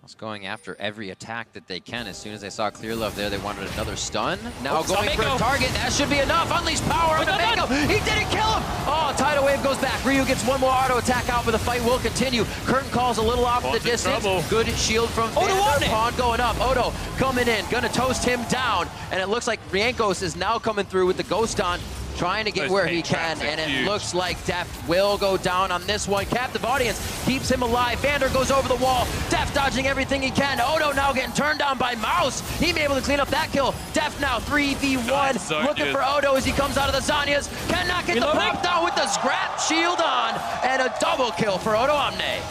Was going after every attack that they can. As soon as they saw Clear Love there, they wanted another stun. Now going for a target. That should be enough. Unleash power on Mako. He didn't kill him. Oh, tidal wave goes back. Ryu gets one more auto attack out, but the fight will continue. Curtain calls a little off in the distance. Good shield from Vander. Pawn going up. Odo coming in. Gonna toast him down. And it looks like Riankos is now coming through with the ghost on, trying to get where he can, and it looks like Deft will go down on this one. Captive audience keeps him alive. Vander goes over the wall. Deft dodging everything he can. Odo now getting turned down by Mouse. He may be able to clean up that kill. Deft now 3v1, looking for Odo as he comes out of the Zanyas. Cannot get the pop down with the scrap shield on, and a double kill for Odo Omne.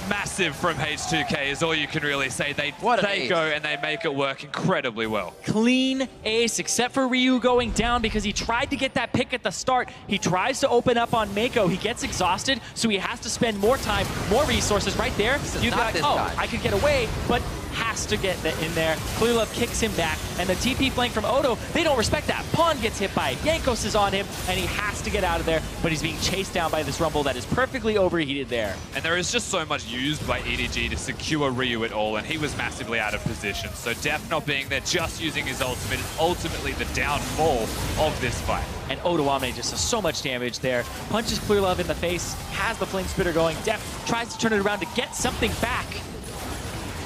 Massive from H2K is all you can really say. They go and they make it work incredibly well. Clean ace, except for Ryu going down because he tried to get that pick at the start. He tries to open up on Mako. He gets exhausted, so he has to spend more time, more resources right there. You'd be like, oh, I could get away, but has to get in there. Clear Love kicks him back, and the TP flank from Odo, they don't respect that. Pawn gets hit by it. Jankos is on him, and he has to get out of there, but he's being chased down by this Rumble that is perfectly overheated there. And there is just so much used by EDG to secure Ryu at all, and he was massively out of position. So Deft not being there, just using his ultimate is ultimately the downfall of this fight. And Odo Omne just does so much damage there. Punches Clear Love in the face, has the Flame Spitter going. Deft tries to turn it around to get something back.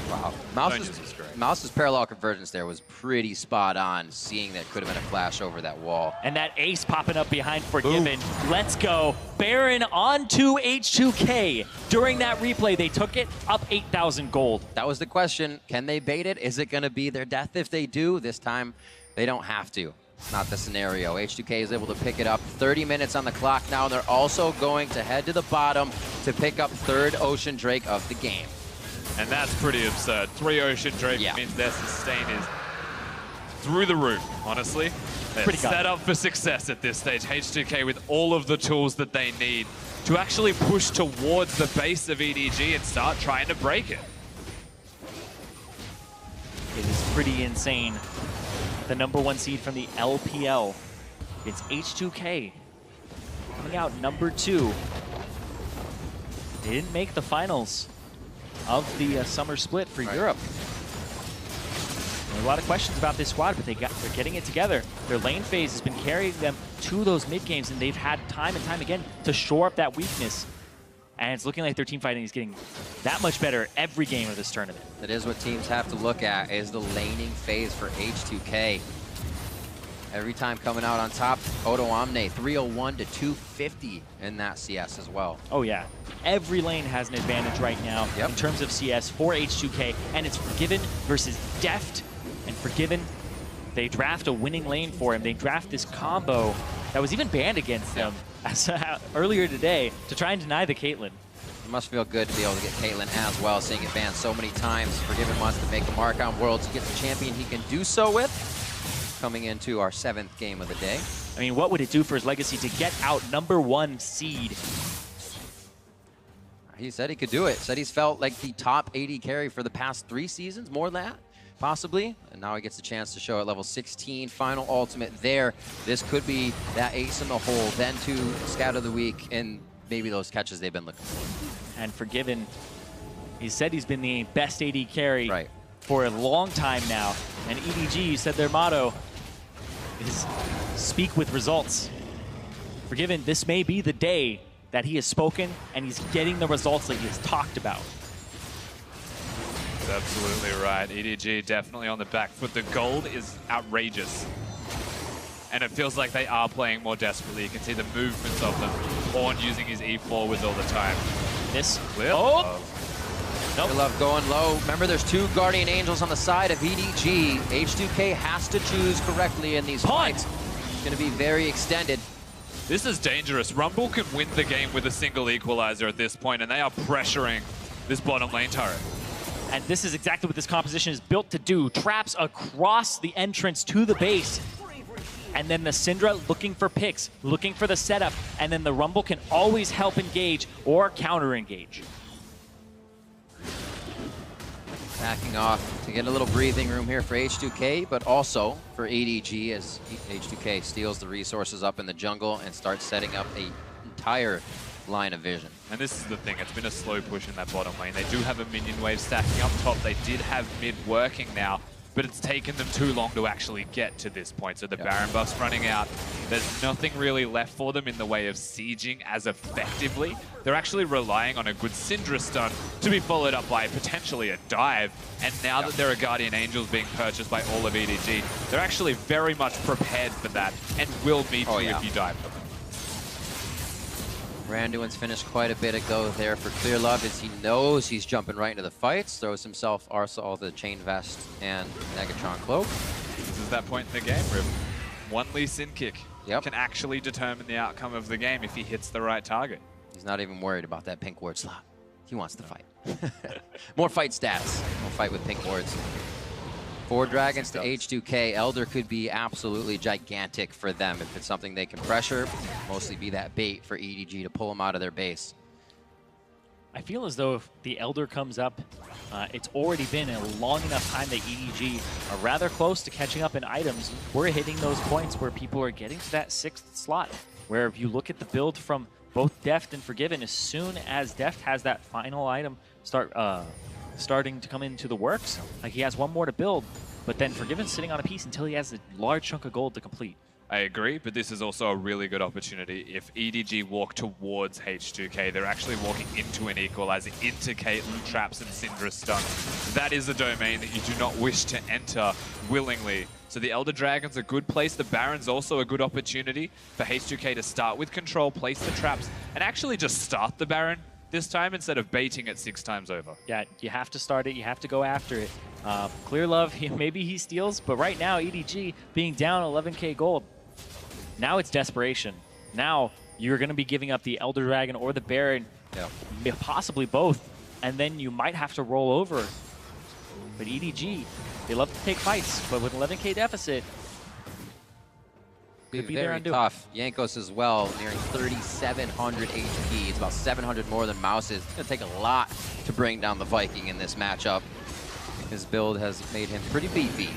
Wow. Mouse's parallel convergence there was pretty spot on, seeing that could have been a flash over that wall. And that ace popping up behind Forgiven. Ooh. Let's go. Baron onto H2K. During that replay, they took it up 8,000 gold. That was the question. Can they bait it? Is it going to be their death if they do? This time, they don't have to. It's not the scenario. H2K is able to pick it up. 30 minutes on the clock now, and they're also going to head to the bottom to pick up third Ocean Drake of the game. And that's pretty absurd. 3 Ocean Drake means their sustain is through the roof, honestly. They're set up for success at this stage. H2K with all of the tools that they need to actually push towards the base of EDG and start trying to break it. It is pretty insane. The #1 seed from the LPL. It's H2K coming out #2. They didn't make the finals of the summer split for Europe. There are a lot of questions about this squad, but they're getting it together. Their lane phase has been carrying them to those mid games, and they've had time and time again to shore up that weakness. And it's looking like their team fighting is getting that much better every game of this tournament. That is what teams have to look at, is the laning phase for H2K. Every time coming out on top, Odo Omne, 301 to 250 in that CS as well. Oh yeah, every lane has an advantage right now in terms of CS for H2K, and it's Forgiven versus Deft. And Forgiven, they draft a winning lane for him. They draft this combo that was even banned against them earlier today to try and deny the Caitlyn. It must feel good to be able to get Caitlyn as well, seeing it banned so many times. Forgiven wants to make a mark on Worlds. He gets a champion he can do so with. Coming into our 7th game of the day. I mean, what would it do for his legacy to get out #1 seed? He said he could do it. Said he's felt like the top AD carry for the past 3 seasons, more than that, possibly. And now he gets a chance to show at level 16. Final ultimate there. This could be that ace in the hole, then to Scout of the Week, and maybe those catches they've been looking for. And Forgiven, he said he's been the best AD carry for a long time now. And EDG said their motto is speak with results. Forgiven, this may be the day that he has spoken and he's getting the results that he has talked about. That's absolutely right. EDG definitely on the back foot. The gold is outrageous. And it feels like they are playing more desperately. You can see the movements of them. Horn using his E forwards all the time. This clear. Oh! Nope. Love going low. Remember, there's 2 Guardian Angels on the side of EDG. H2K has to choose correctly in these fights. It's going to be very extended. This is dangerous. Rumble can win the game with a single equalizer at this point, and they are pressuring this bottom lane turret. And this is exactly what this composition is built to do. Traps across the entrance to the base. And then the Syndra looking for picks, looking for the setup, and then the Rumble can always help engage or counter engage. Backing off to get a little breathing room here for H2K, but also for EDG as H2K steals the resources up in the jungle and starts setting up an entire line of vision. And this is the thing, it's been a slow push in that bottom lane. They do have a minion wave stacking up top. They did have mid working now, but it's taken them too long to actually get to this point. So the Baron buff's running out. There's nothing really left for them in the way of sieging as effectively. They're actually relying on a good Syndra stun to be followed up by potentially a dive. And now that there are Guardian Angels being purchased by all of EDG, they're actually very much prepared for that and will meet you if you dive them. Randuin's finished quite a bit ago there for Clear Love as he knows he's jumping right into the fights, throws himself also the Chain Vest and Negatron Cloak. This is that point in the game where one Lee Sin kick can actually determine the outcome of the game if he hits the right target. He's not even worried about that pink ward slot. He wants to fight. More fight stats. We'll fight with pink wards. 4 Dragons to H2K. Elder could be absolutely gigantic for them if it's something they can pressure. Mostly be that bait for EDG to pull them out of their base. I feel as though if the Elder comes up, it's already been a long enough time that EDG are rather close to catching up in items. We're hitting those points where people are getting to that 6th slot, where if you look at the build from both Deft and Forgiven, as soon as Deft has that final item starting to come into the works, like he has one more to build, but then Forgiven's sitting on a piece until he has a large chunk of gold to complete. I agree, but this is also a really good opportunity. If EDG walk towards H2K, they're actually walking into an equalizer, into Caitlyn, traps, and Syndra stun. That is a domain that you do not wish to enter willingly. So the Elder Dragon's a good place. The Baron's also a good opportunity for H2K to start with control, place the traps, and actually just start the Baron this time instead of baiting it 6 times over. Yeah, you have to start it. You have to go after it. Clear Love, maybe he steals, but right now EDG being down 11K gold. Now it's desperation. Now you're going to be giving up the Elder Dragon or the Baron, possibly both, and then you might have to roll over. But EDG, they love to take fights, but with 11K deficit, could be very tough. Jankos as well, nearing 3,700 HP. It's about 700 more than Mouse is. It's going to take a lot to bring down the Viking in this matchup. His build has made him pretty beefy.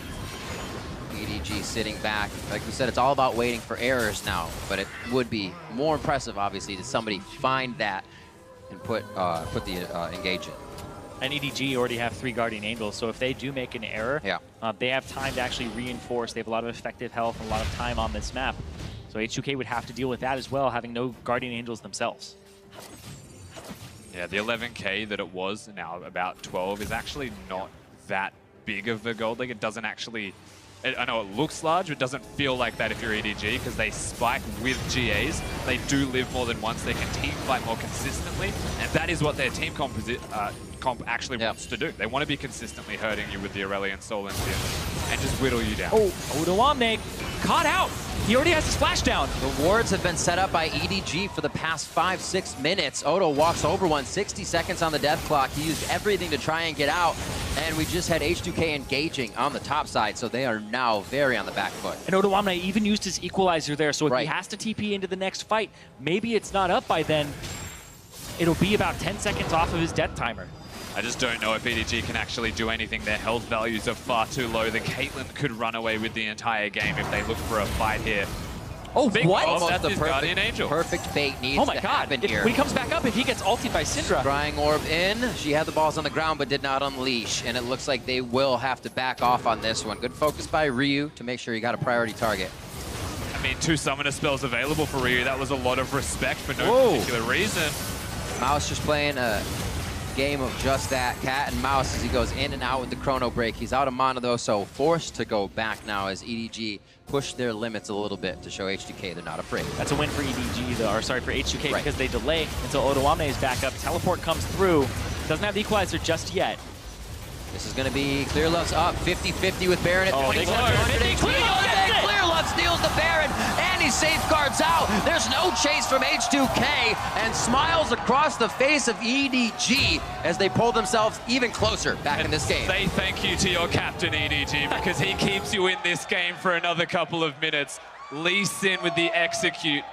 EDG sitting back. Like we said, it's all about waiting for errors now, but it would be more impressive, obviously, to somebody find that and put the engage in. And EDG already have 3 Guardian Angels, so if they do make an error, they have time to actually reinforce. They have a lot of effective health and a lot of time on this map. So H2K would have to deal with that as well, having no Guardian Angels themselves. Yeah, the 11K that it was, now about 12, is actually not that big of a gold. Like, it doesn't actually... I know it looks large, but it doesn't feel like that if you're EDG, because they spike with GAs. They do live more than once. They can team fight more consistently, and that is what their team comp actually wants to do. They want to be consistently hurting you with the Aurelion Sol and just whittle you down. Oh, Odoamne caught out. He already has his splashdown. The wards have been set up by EDG for the past 5-6 minutes. Odo walks over one, 60 seconds on the death clock. He used everything to try and get out, and we just had H2K engaging on the top side, so they are now very on the back foot. And Odoamne even used his equalizer there, so if he has to TP into the next fight, maybe it's not up by then. It'll be about 10 seconds off of his death timer. I just don't know if EDG can actually do anything. Their health values are far too low. The Caitlyn could run away with the entire game if they look for a fight here. Oh, Big what? Boss, that's his Guardian Angel. Perfect bait needs to happen here. When he comes back up, if he gets ulted by Syndra. Scrying Orb in. She had the balls on the ground but did not unleash, and it looks like they will have to back off on this one. Good focus by Ryu to make sure he got a priority target. I mean, 2 summoner spells available for Ryu. That was a lot of respect for no particular reason. Mouse just playing a game of just that, cat and mouse, as he goes in and out with the chrono break. He's out of mana though, so forced to go back now as EDG push their limits a little bit to show H2K they're not afraid. That's a win for EDG though, or sorry, for H2K, because they delay until Odoamne is back up. Teleport comes through. Doesn't have the equalizer just yet. This is going to be Clear Love's up 50-50 with Baron at 2700 HP. Clear Love steals the Baron, and he safeguards out. There's no chase from H2K, and smiles across the face of EDG as they pull themselves even closer back in this game. Say thank you to your captain, EDG, because he keeps you in this game for another couple of minutes. Lee Sin with the execute.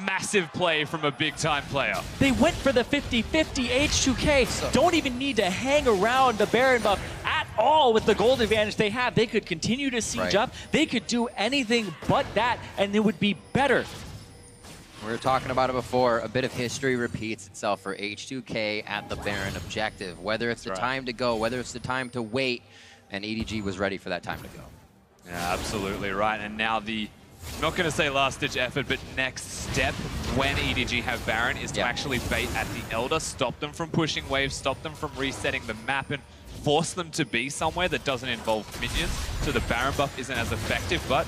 Massive play from a big-time player. They went for the 50-50. H2K don't even need to hang around the Baron buff at all with the gold advantage they have. They could continue to siege up. They could do anything but that, and it would be better. We were talking about it before. A bit of history repeats itself for H2K at the Baron objective. Whether it's the time to go, whether it's the time to wait, and EDG was ready for that time to go. Yeah, absolutely right. And now the I'm not going to say last-ditch effort, but next step when EDG have Baron is to actually bait at the Elder, stop them from pushing waves, stop them from resetting the map, and force them to be somewhere that doesn't involve minions, so the Baron buff isn't as effective. But,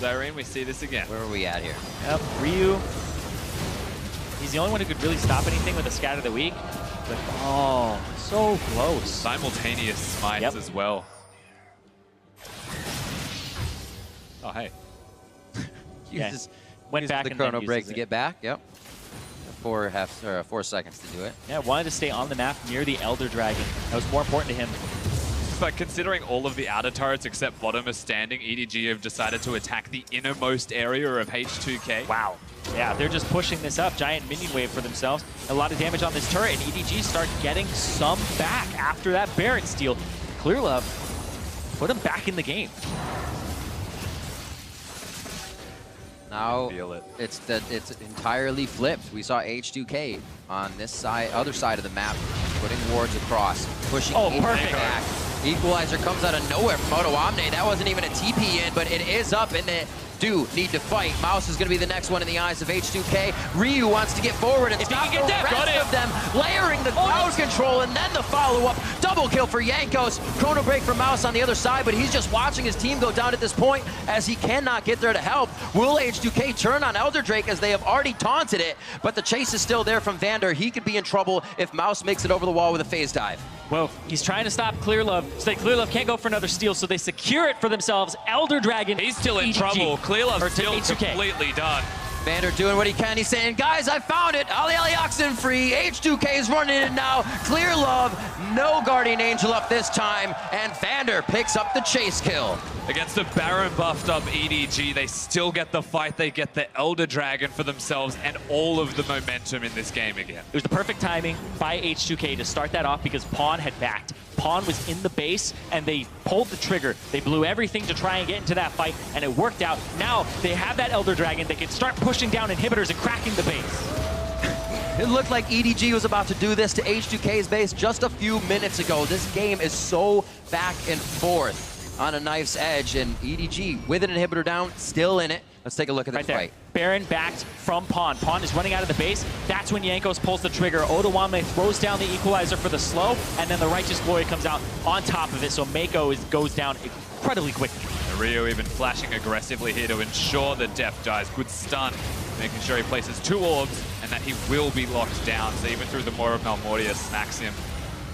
Zareen, we see this again. Where are we at here? Yep, Ryu. He's the only one who could really stop anything with a Scatter the Weak. But, oh, so close. Simultaneous smites as well. Oh, hey. Uses back the chrono break to get back. Yep. 4 seconds to do it. Yeah, wanted to stay on the map near the Elder Dragon. That was more important to him. But considering all of the outer turrets except bottom are standing, EDG have decided to attack the innermost area of H2K. Wow. Yeah, they're just pushing this up. Giant minion wave for themselves. A lot of damage on this turret, and EDG start getting some back after that Baron steal. Clear Love put him back in the game. Now it's entirely flipped. We saw H2K on this side, other side of the map, putting wards across, pushing perfect back. Equalizer comes out of nowhere from Odoamne. That wasn't even a TP in, but it is up, and they do need to fight. Mouse is going to be the next one in the eyes of H2K. Ryu wants to get forward and stop the rest of them, layering the crowd control, and then the follow-up. Double kill for Jankos. Chrono break for Mouse on the other side, but he's just watching his team go down at this point as he cannot get there to help. Will H2K turn on Elder Drake as they have already taunted it, but the chase is still there from Vander. He could be in trouble if Mouse makes it over the wall with a phase dive. Well, he's trying to stop Clear Love, so Clear Love can't go for another steal, so they secure it for themselves. Elder Dragon. He's still in trouble. Clear Love's still completely done. Vander doing what he can. He's saying, guys, I found it. Ali Oxen free. H2K is running it now. Clear Love, no Guardian Angel up this time, and Vander picks up the chase kill. Against a Baron buffed up EDG, they still get the fight. They get the Elder Dragon for themselves and all of the momentum in this game again. It was the perfect timing by H2K to start that off because Pawn had backed. Pawn was in the base, and they pulled the trigger. They blew everything to try and get into that fight, and it worked out. Now they have that Elder Dragon. They can start pushing down inhibitors and cracking the base. It looked like EDG was about to do this to H2K's base just a few minutes ago. This game is so back and forth on a knife's edge, and EDG with an inhibitor down, still in it. Let's take a look at the fight. Baron backed from Pawn. Pawn is running out of the base. That's when Jankos pulls the trigger. Odoamne throws down the equalizer for the slow, and then the Righteous Glory comes out on top of it, so Mako goes down incredibly quickly. Rio even flashing aggressively here to ensure that Def dies. Good stun, making sure he places 2 orbs and that he will be locked down. So even through the Maw of Malmortia smacks him.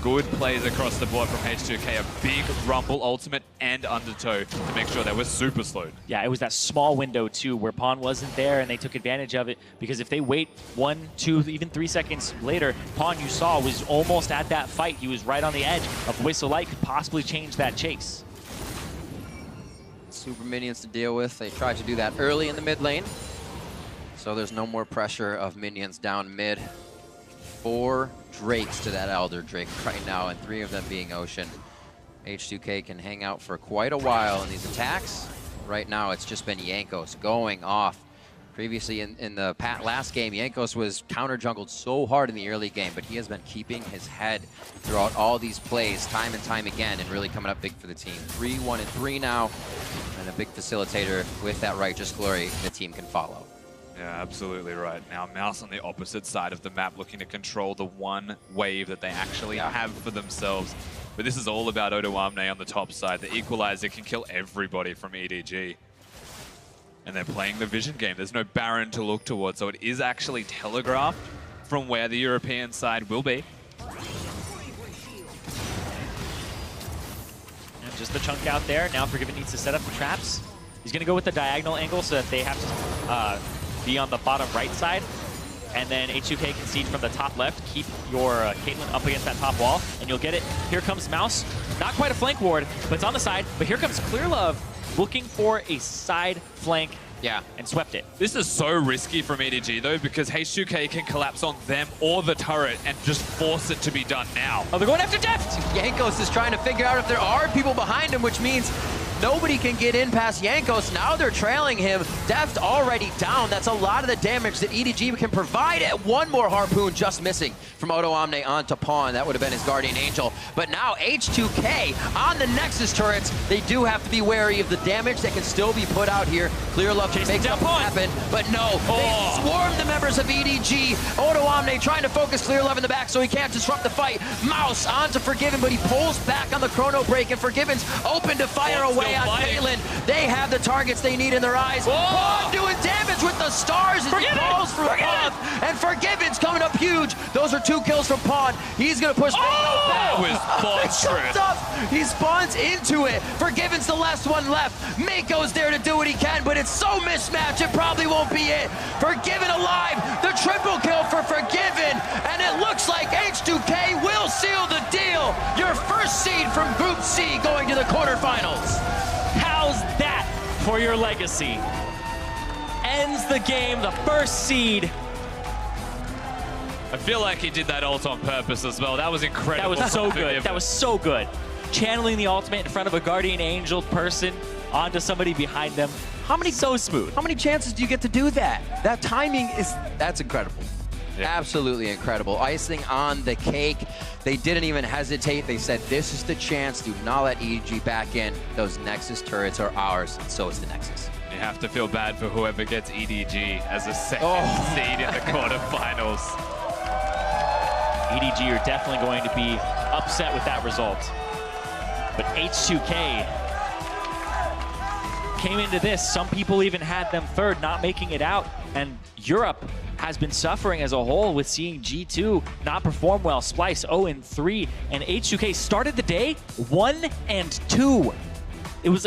good plays across the board from H2K. A big Rumble ultimate and undertow to make sure they were super slowed. Yeah, it was that small window too where Pawn wasn't there and they took advantage of it, because if they wait 1, 2, even 3 seconds later, Pawn, you saw, was almost at that fight. He was right on the edge of Whistle Light, could possibly change that chase. Super minions to deal with. They tried to do that early in the mid lane, so there's no more pressure of minions down mid. 4 Drakes to that Elder Drake right now, and 3 of them being Ocean. H2K can hang out for quite a while in these attacks. Right now, it's just been Jankos going off. Previously in the last game, Jankos was counter-jungled so hard in the early game, but he has been keeping his head throughout all these plays time and time again and really coming up big for the team. 3, 1, and 3 now, and a big facilitator with that Righteous Glory the team can follow. Yeah, absolutely right. Now Mouse on the opposite side of the map, looking to control the one wave that they actually have for themselves. But this is all about Odoamne on the top side. The Equalizer can kill everybody from EDG. And they're playing the vision game. There's no Baron to look towards, so it is actually telegraphed from where the European side will be. And just the chunk out there. Now Forgiven needs to set up the traps. He's going to go with the diagonal angle so that they have to be on the bottom right side. And then H2K can siege from the top left. Keep your Caitlyn up against that top wall, and you'll get it. Here comes Mouse. Not quite a flank ward, but it's on the side. But here comes Clearlove, looking for a side flank, and swept it. This is so risky from EDG though, because H2K can collapse on them or the turret and just force it to be done now. Oh, they're going after Deft! Jankos is trying to figure out if there are people behind him, which means nobody can get in past Jankos. Now they're trailing him. Deft already down. That's a lot of the damage that EDG can provide. One more Harpoon just missing from Odoamne onto Pawn. That would have been his Guardian Angel. But now H2K on the Nexus turrets. They do have to be wary of the damage that can still be put out here. Clearlove can make something happen, but no. They swarm the members of EDG. Odoamne trying to focus Clearlove in the back so he can't disrupt the fight. Mouse onto Forgiven, but he pulls back on the chrono break, and Forgiven's open to fire away on Caitlyn. They have the targets they need in their eyes. Pawn doing damage with the stars as he falls for Pawn, and Forgiven's coming up huge. Those are 2 kills from Pawn. He's gonna push Mako back. That was monstrous. He spawns into it. Forgiven's the last one left. Mako's there to do what he can, but it's so mismatched, it probably won't be it. Forgiven alive. The triple kill for Forgiven, and it looks like H2K will seal the deal. Your first seed from Group C going to the quarterfinals. How's that for your legacy? Ends the game, the first seed. I feel like he did that ult on purpose as well. That was incredible. That was so good. That was so good. Channeling the ultimate in front of a Guardian Angel person onto somebody behind them. So smooth. How many chances do you get to do that? That timing that's incredible. Yeah. Absolutely incredible. Icing on the cake. They didn't even hesitate. They said, this is the chance. Do not let EDG back in. Those Nexus turrets are ours, and so is the Nexus. You have to feel bad for whoever gets EDG as a second seed in the quarterfinals. EDG are definitely going to be upset with that result. But H2K came into this. Some people even had them third, not making it out. And Europe has been suffering as a whole with seeing G2 not perform well. Splice 0-3, and H2K started the day 1-2. It was